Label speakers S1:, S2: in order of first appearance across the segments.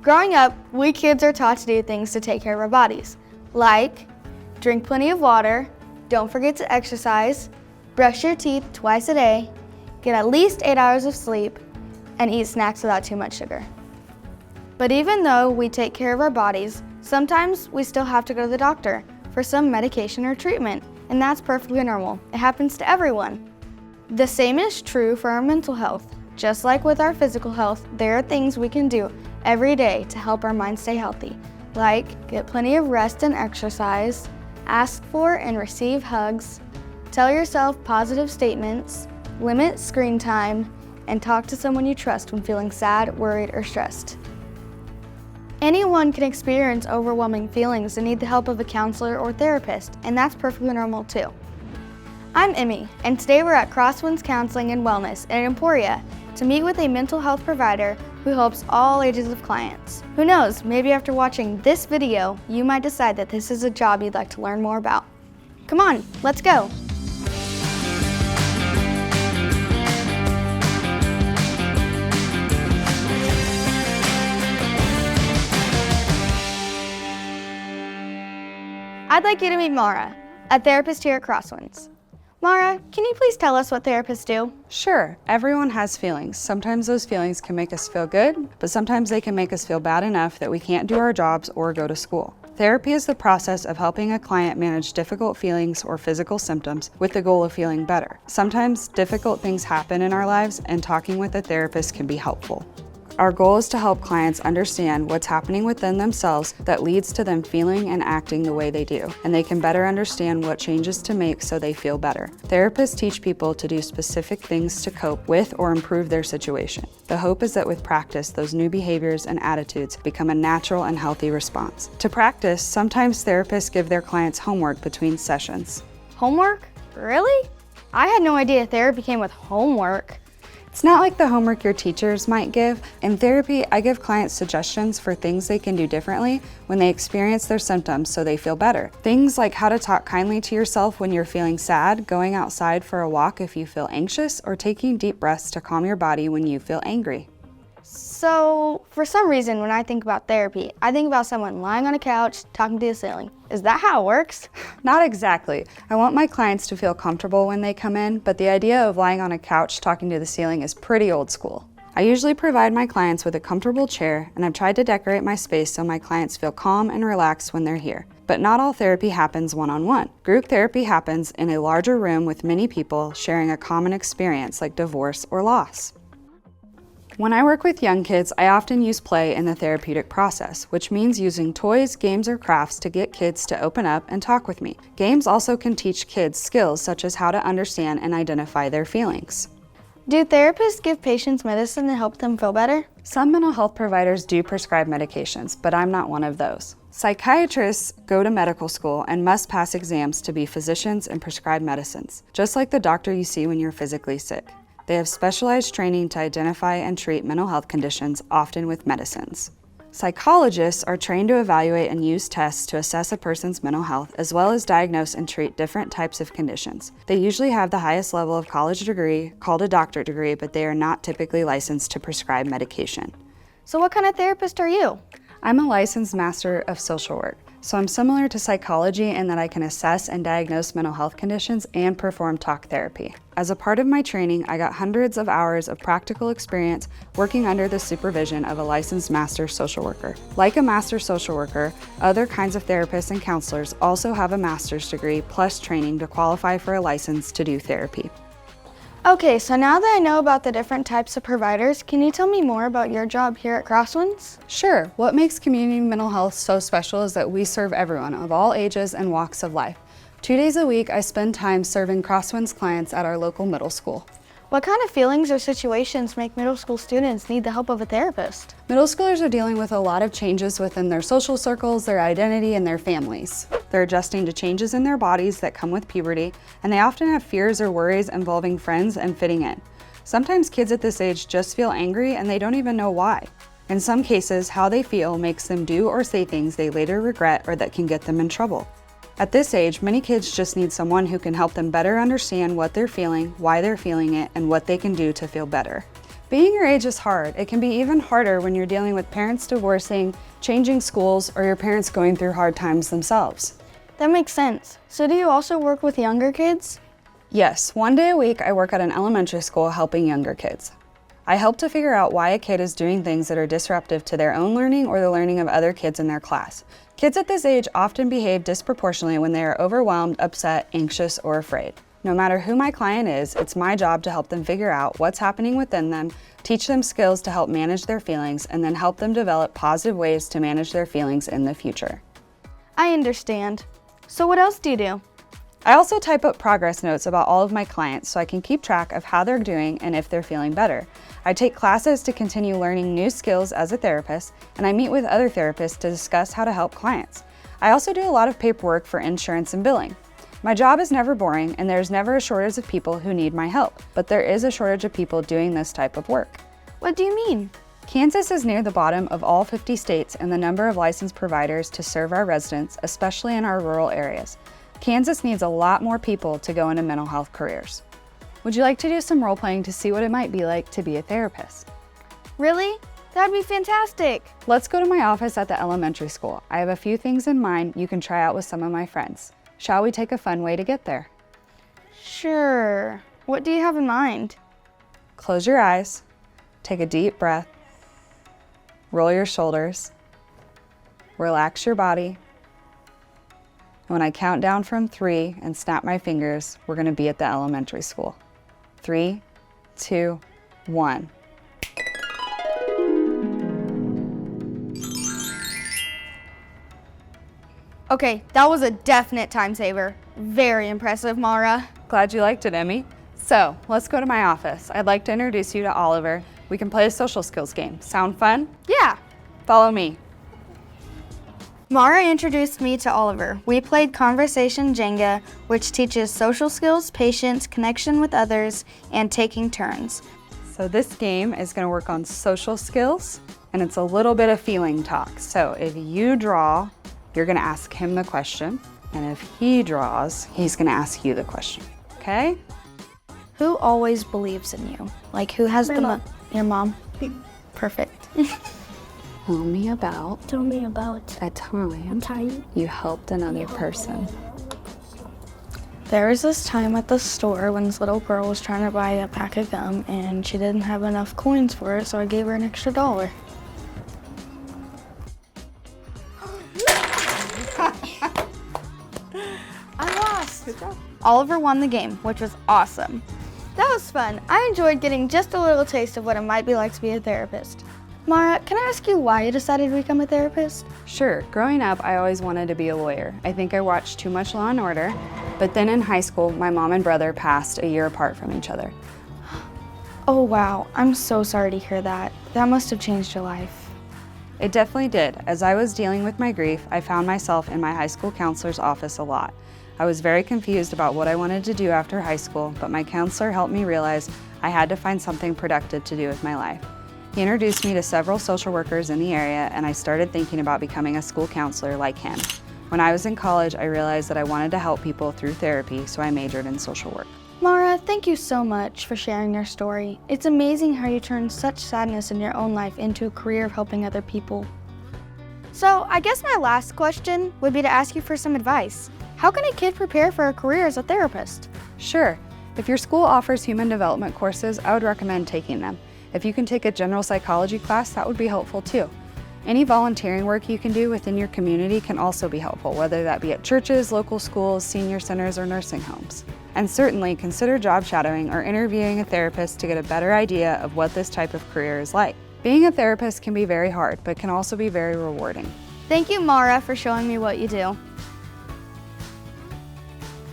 S1: Growing up, we kids are taught to do things to take care of our bodies, like drink plenty of water, don't forget to exercise, brush your teeth twice a day, get at least 8 hours of sleep, and eat snacks without too much sugar. But even though we take care of our bodies, sometimes we still have to go to the doctor for some medication or treatment, and that's perfectly normal. It happens to everyone. The same is true for our mental health. Just like with our physical health, there are things we can do every day to help our mind stay healthy, like get plenty of rest and exercise, ask for and receive hugs, tell yourself positive statements, limit screen time, and talk to someone you trust when feeling sad, worried, or stressed. Anyone can experience overwhelming feelings and need the help of a counselor or therapist, and that's perfectly normal too. I'm Emmy, and today we're at CrossWinds Counseling and Wellness in Emporia to meet with a mental health provider who helps all ages of clients. Who knows, maybe after watching this video, you might decide that this is a job you'd like to learn more about. Come on, let's go. I'd like you to meet Marah, a therapist here at CrossWinds. Marah, can you please tell us what therapists do?
S2: Sure, everyone has feelings. Sometimes those feelings can make us feel good, but sometimes they can make us feel bad enough that we can't do our jobs or go to school. Therapy is the process of helping a client manage difficult feelings or physical symptoms with the goal of feeling better. Sometimes difficult things happen in our lives, and talking with a therapist can be helpful. Our goal is to help clients understand what's happening within themselves that leads to them feeling and acting the way they do, and they can better understand what changes to make so they feel better. Therapists teach people to do specific things to cope with or improve their situation. The hope is that with practice, those new behaviors and attitudes become a natural and healthy response. To practice, sometimes therapists give their clients homework between sessions.
S1: Homework? Really? I had no idea therapy came with homework.
S2: It's not like the homework your teachers might give. In therapy, I give clients suggestions for things they can do differently when they experience their symptoms so they feel better. Things like how to talk kindly to yourself when you're feeling sad, going outside for a walk if you feel anxious, or taking deep breaths to calm your body when you feel angry.
S1: So, for some reason, when I think about therapy, I think about someone lying on a couch, talking to the ceiling. Is that how it works?
S2: Not exactly. I want my clients to feel comfortable when they come in, but the idea of lying on a couch talking to the ceiling is pretty old school. I usually provide my clients with a comfortable chair, and I've tried to decorate my space so my clients feel calm and relaxed when they're here. But not all therapy happens one-on-one. Group therapy happens in a larger room with many people sharing a common experience like divorce or loss. When I work with young kids, I often use play in the therapeutic process, which means using toys, games, or crafts to get kids to open up and talk with me. Games also can teach kids skills such as how to understand and identify their feelings.
S1: Do therapists give patients medicine to help them feel better?
S2: Some mental health providers do prescribe medications, but I'm not one of those. Psychiatrists go to medical school and must pass exams to be physicians and prescribe medicines, just like the doctor you see when you're physically sick. They have specialized training to identify and treat mental health conditions, often with medicines. Psychologists are trained to evaluate and use tests to assess a person's mental health, as well as diagnose and treat different types of conditions. They usually have the highest level of college degree, called a doctorate degree, but they are not typically licensed to prescribe medication.
S1: So what kind of therapist are you?
S2: I'm a licensed master of social work. So I'm similar to psychology in that I can assess and diagnose mental health conditions and perform talk therapy. As a part of my training, I got hundreds of hours of practical experience working under the supervision of a licensed master social worker. Like a master social worker, other kinds of therapists and counselors also have a master's degree plus training to qualify for a license to do therapy.
S1: Okay, so now that I know about the different types of providers, can you tell me more about your job here at CrossWinds?
S2: Sure. What makes community mental health so special is that we serve everyone of all ages and walks of life. 2 days a week, I spend time serving CrossWinds clients at our local middle school.
S1: What kind of feelings or situations make middle school students need the help of a therapist?
S2: Middle schoolers are dealing with a lot of changes within their social circles, their identity, and their families. They're adjusting to changes in their bodies that come with puberty, and they often have fears or worries involving friends and fitting in. Sometimes kids at this age just feel angry and they don't even know why. In some cases, how they feel makes them do or say things they later regret or that can get them in trouble. At this age, many kids just need someone who can help them better understand what they're feeling, why they're feeling it, and what they can do to feel better. Being your age is hard. It can be even harder when you're dealing with parents divorcing, changing schools, or your parents going through hard times themselves.
S1: That makes sense. So do you also work with younger kids?
S2: Yes, 1 day a week I work at an elementary school helping younger kids. I help to figure out why a kid is doing things that are disruptive to their own learning or the learning of other kids in their class. Kids at this age often behave disproportionately when they are overwhelmed, upset, anxious, or afraid. No matter who my client is, it's my job to help them figure out what's happening within them, teach them skills to help manage their feelings, and then help them develop positive ways to manage their feelings in the future.
S1: I understand. So what else do you do?
S2: I also type up progress notes about all of my clients so I can keep track of how they're doing and if they're feeling better. I take classes to continue learning new skills as a therapist, and I meet with other therapists to discuss how to help clients. I also do a lot of paperwork for insurance and billing. My job is never boring, and there's never a shortage of people who need my help, but there is a shortage of people doing this type of work.
S1: What do you mean?
S2: Kansas is near the bottom of all 50 states in the number of licensed providers to serve our residents, especially in our rural areas. Kansas needs a lot more people to go into mental health careers. Would you like to do some role playing to see what it might be like to be a therapist?
S1: Really? That'd be fantastic.
S2: Let's go to my office at the elementary school. I have a few things in mind you can try out with some of my friends. Shall we take a fun way to get there?
S1: Sure. What do you have in mind?
S2: Close your eyes, take a deep breath, roll your shoulders, relax your body. When I count down from 3 and snap my fingers, we're going to be at the elementary school. 3, 2, 1.
S1: Okay, that was a definite time saver. Very impressive, Marah.
S2: Glad you liked it, Emmy. So, let's go to my office. I'd like to introduce you to Oliver. We can play a social skills game. Sound fun?
S1: Yeah.
S2: Follow me.
S1: Marah introduced me to Oliver. We played Conversation Jenga, which teaches social skills, patience, connection with others, and taking turns.
S2: So this game is going to work on social skills, and it's a little bit of feeling talk. So if you draw, you're going to ask him the question, and if he draws, he's going to ask you the question. Okay?
S1: Who always believes in you? Like, who has your mom? Perfect.
S2: Tell me about a time you helped another person.
S1: There was this time at the store when this little girl was trying to buy a pack of gum and she didn't have enough coins for it, so I gave her an extra $1. I lost.
S2: Good job.
S1: Oliver won the game, which was awesome. That was fun. I enjoyed getting just a little taste of what it might be like to be a therapist. Marah, can I ask you why you decided to become a therapist?
S2: Sure. Growing up, I always wanted to be a lawyer. I think I watched too much Law & Order, but then in high school, my mom and brother passed a year apart from each other.
S1: Oh wow, I'm so sorry to hear that. That must have changed your life.
S2: It definitely did. As I was dealing with my grief, I found myself in my high school counselor's office a lot. I was very confused about what I wanted to do after high school, but my counselor helped me realize I had to find something productive to do with my life. He introduced me to several social workers in the area, and I started thinking about becoming a school counselor like him. When I was in college, I realized that I wanted to help people through therapy, so I majored in social work.
S1: Marah, thank you so much for sharing your story. It's amazing how you turned such sadness in your own life into a career of helping other people. So I guess my last question would be to ask you for some advice. How can a kid prepare for a career as a therapist?
S2: Sure. If your school offers human development courses, I would recommend taking them. If you can take a general psychology class, that would be helpful too. Any volunteering work you can do within your community can also be helpful, whether that be at churches, local schools, senior centers, or nursing homes. And certainly consider job shadowing or interviewing a therapist to get a better idea of what this type of career is like. Being a therapist can be very hard, but can also be very rewarding.
S1: Thank you, Marah, for showing me what you do.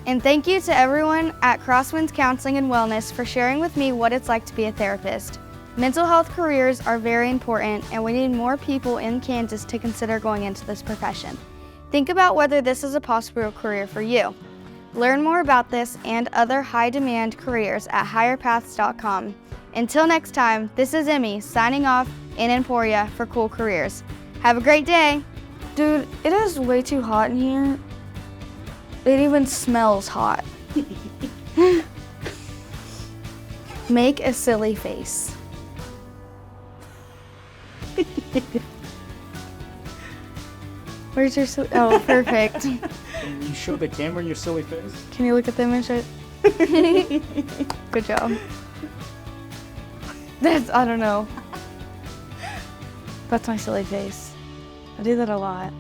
S1: And thank you to everyone at CrossWinds Counseling and Wellness for sharing with me what it's like to be a therapist. Mental health careers are very important, and we need more people in Kansas to consider going into this profession. Think about whether this is a possible career for you. Learn more about this and other high-demand careers at HirePaths.com. Until next time, this is Emmy signing off in Emporia for Cool Careers. Have a great day. Dude, it is way too hot in here. It even smells hot. Make a silly face. Where's your oh, perfect.
S3: Can you show the camera your silly face?
S1: Can you look at the image? Good job. I don't know. That's my silly face. I do that a lot.